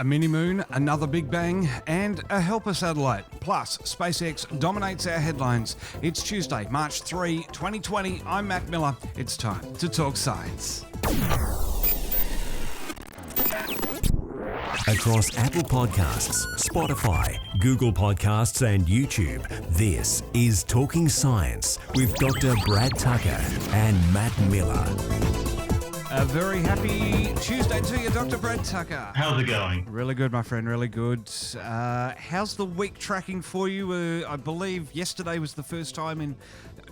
A mini-moon, another Big Bang, and a helper satellite. Plus, SpaceX dominates our headlines. It's Tuesday, March 3, 2020. I'm Matt Miller. It's time to talk science. Across Apple Podcasts, Spotify, Google Podcasts and YouTube, this is Talking Science with Dr. Brad Tucker and Matt Miller. A very happy Tuesday to you, Dr. Brad Tucker. How's it going? Really good, my friend, really good. How's the week tracking for you? I believe yesterday was the first time in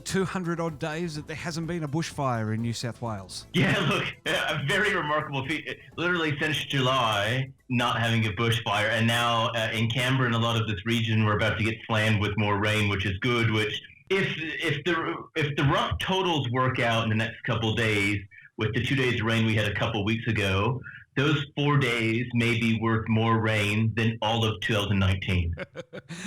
200 odd days that there hasn't been a bushfire in New South Wales. Yeah, look, a very remarkable feat. Literally since July, not having a bushfire, and now in Canberra and a lot of this region, we're about to get slammed with more rain, which is good. Which, if the rough totals work out in the next couple of days, with the 2 days of rain we had a couple weeks ago, those 4 days may be worth more rain than all of 2019.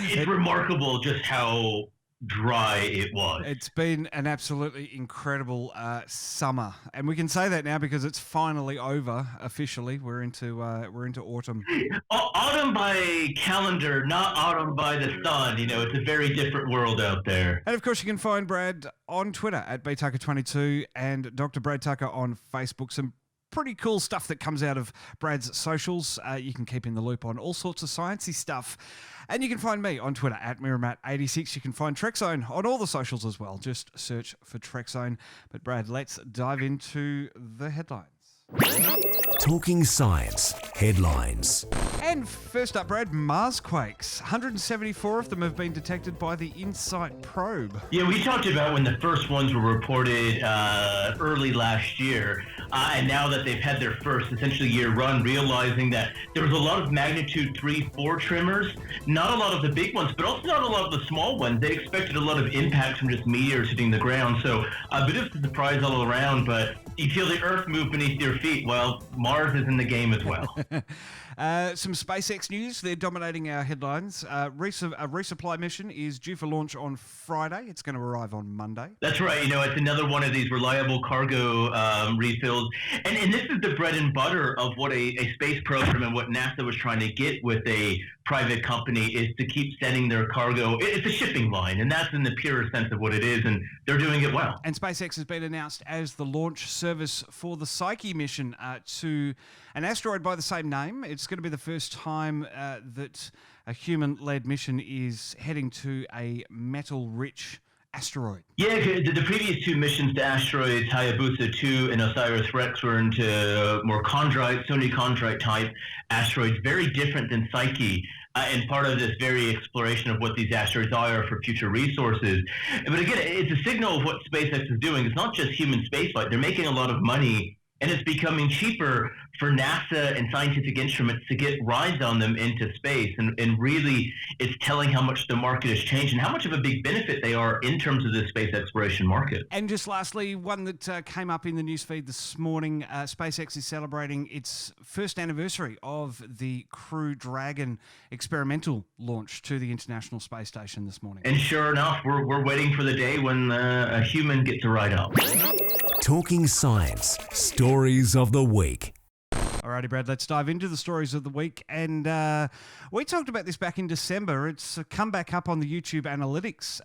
It's remarkable just how dry it was. It's been an absolutely incredible summer, and we can say that now because it's finally over officially. We're into autumn. Autumn by calendar, not autumn by the sun. You know, it's a very different world out there. And of course, you can find Brad on Twitter at btucker22 and Dr. Brad Tucker on Facebook. Some pretty cool stuff that comes out of Brad's socials. You can keep in the loop on all sorts of sciencey stuff. And you can find me on Twitter at Miramat86. You can find Trekzone on all the socials as well. Just search for Trekzone. But Brad, let's dive into the headlines. Talking Science Headlines. And first up, Brad, Marsquakes. 174 of them have been detected by the InSight probe. Yeah, we talked about when the first ones were reported early last year, and now that they've had their first essentially year run, realizing that there was a lot of magnitude 3-4 tremors, not a lot of the big ones, but also not a lot of the small ones. They expected a lot of impacts from just meteors hitting the ground, so a bit of a surprise all around, but you feel the Earth move beneath your feet. Well, Mars is in the game as well. Some SpaceX news. They're dominating our headlines. A resupply mission is due for launch on Friday. It's going to arrive on Monday. That's right. You know, it's another one of these reliable cargo refills. And this is the bread and butter of what a space program and what NASA was trying to get with a private company is to keep sending their cargo. It's a shipping line, and that's in the purest sense of what it is, and they're doing it well. And SpaceX has been announced as the launch service for the Psyche mission to an asteroid by the same name. It's going to be the first time that a human-led mission is heading to a metal-rich asteroid. Yeah, the previous two missions to asteroids, Hayabusa 2 and OSIRIS-REx, were into more chondrite, Sony chondrite type asteroids, very different than Psyche, and part of this very exploration of what these asteroids are for future resources. But again, it's a signal of what SpaceX is doing. It's not just human spaceflight. They're making a lot of money, and it's becoming cheaper for NASA and scientific instruments to get rides on them into space. And really, it's telling how much the market has changed and how much of a big benefit they are in terms of the space exploration market. And just lastly, one that came up in the newsfeed this morning, SpaceX is celebrating its first anniversary of the Crew Dragon experimental launch to the International Space Station this morning. And sure enough, we're waiting for the day when a human gets a ride up. Talking Science Stories of the Week. Alrighty, Brad, let's dive into the stories of the week. And we talked about this back in December. It's come back up on the YouTube analytics,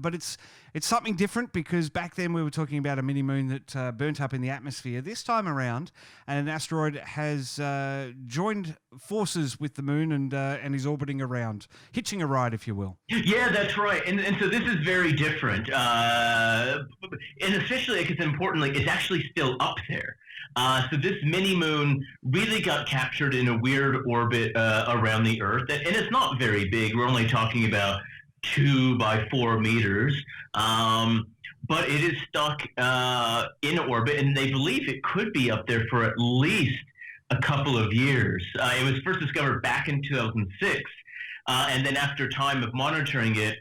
but it's something different because back then we were talking about a mini-moon that burnt up in the atmosphere. This time around, an asteroid has joined forces with the moon and is orbiting around, hitching a ride, if you will. Yeah, that's right. And so this is very different. And especially, I guess importantly, it's actually still up there. So this mini-moon really got captured in a weird orbit around the Earth. And it's not very big. We're only talking about 2 by 4 meters. But it is stuck in orbit, and they believe it could be up there for at least a couple of years. It was first discovered back in 2006. And then after time of monitoring it,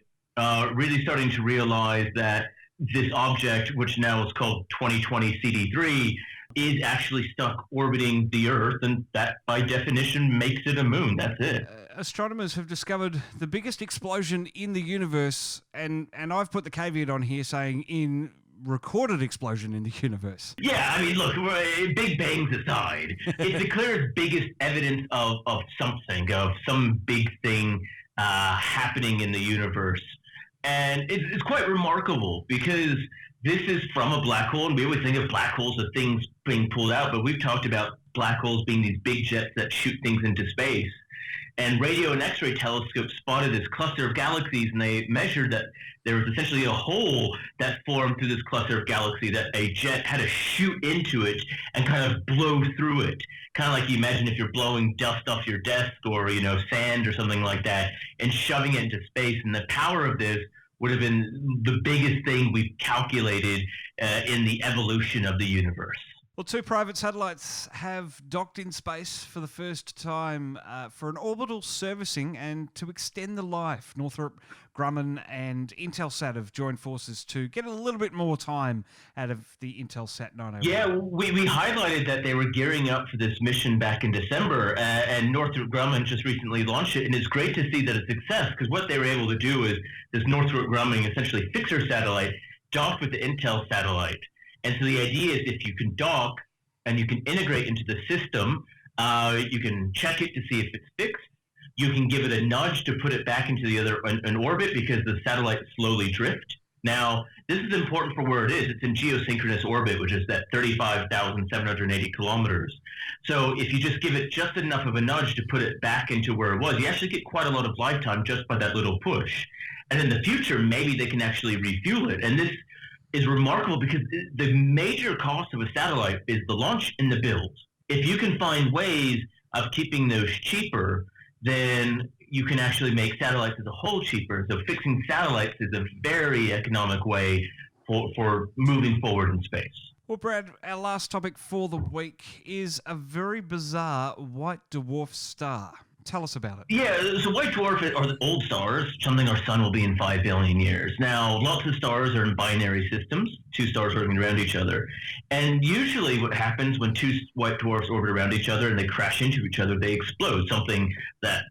really starting to realize that this object, which now is called 2020 CD3, is actually stuck orbiting the Earth, and that, by definition, makes it a moon. That's it. Astronomers have discovered the biggest explosion in the universe, and I've put the caveat on here saying in recorded explosion in the universe. Yeah, I mean, look, Big Bangs aside, it's the clearest, biggest evidence of something, of some big thing happening in the universe. And it's quite remarkable because this is from a black hole, and we always think of black holes as things being pulled out, but we've talked about black holes being these big jets that shoot things into space. And radio and X-ray telescopes spotted this cluster of galaxies, and they measured that there was essentially a hole that formed through this cluster of galaxies that a jet had to shoot into it and kind of blow through it. Kind of like you imagine if you're blowing dust off your desk or, sand or something like that and shoving it into space. And the power of this would have been the biggest thing we've calculated in the evolution of the universe. Well, 2 private satellites have docked in space for the first time for an orbital servicing and to extend the life. Northrop Grumman and Intelsat have joined forces to get a little bit more time out of the Intelsat 901. Yeah, we highlighted that they were gearing up for this mission back in December, and Northrop Grumman just recently launched it, and it's great to see that it's a success, because what they were able to do is this Northrop Grumman essentially fixer satellite docked with the Intel satellite. And so the idea is if you can dock and you can integrate into the system, you can check it to see if it's fixed. You can give it a nudge to put it back into the other in orbit because the satellites slowly drift. Now, this is important for where it is. It's in geosynchronous orbit, which is at 35,780 kilometers. So if you just give it just enough of a nudge to put it back into where it was, you actually get quite a lot of lifetime just by that little push. And in the future, maybe they can actually refuel it. And this is remarkable because the major cost of a satellite is the launch and the build. If you can find ways of keeping those cheaper, then you can actually make satellites as a whole cheaper. So fixing satellites is a very economic way for moving forward in space. Well, Brad, our last topic for the week is a very bizarre white dwarf star. Tell us about it. Yeah, so white dwarf are the old stars, something our sun will be in 5 billion years. Now, lots of stars are in binary systems, 2 stars orbiting around each other. And usually what happens when 2 white dwarfs orbit around each other and they crash into each other, they explode, something that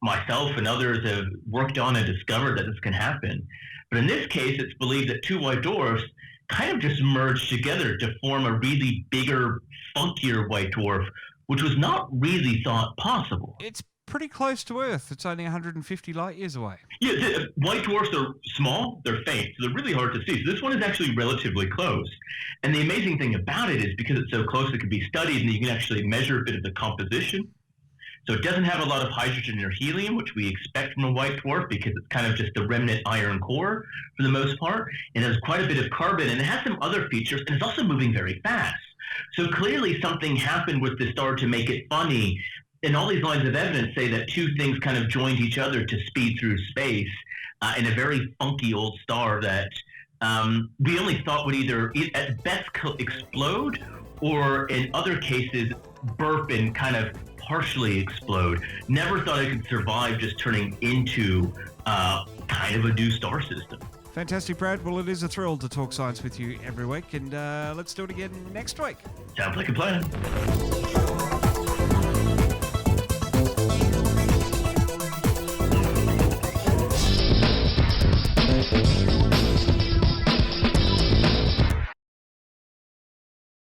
myself and others have worked on and discovered that this can happen. But in this case, it's believed that 2 white dwarfs kind of just merged together to form a really bigger, funkier white dwarf, which was not really thought possible. It's pretty close to Earth. It's only 150 light years away. Yeah, white dwarfs are small, they're faint, so they're really hard to see. So this one is actually relatively close. And the amazing thing about it is because it's so close, it can be studied and you can actually measure a bit of the composition. So it doesn't have a lot of hydrogen or helium, which we expect from a white dwarf because it's kind of just a remnant iron core for the most part. And it has quite a bit of carbon, and it has some other features, and it's also moving very fast. So clearly something happened with the star to make it funny. And all these lines of evidence say that 2 things kind of joined each other to speed through space in a very funky old star that we only thought would either at best explode or in other cases burp and kind of partially explode. Never thought it could survive just turning into kind of a new star system. Fantastic, Brad. Well, it is a thrill to talk science with you every week, and let's do it again next week. Sounds like a plan.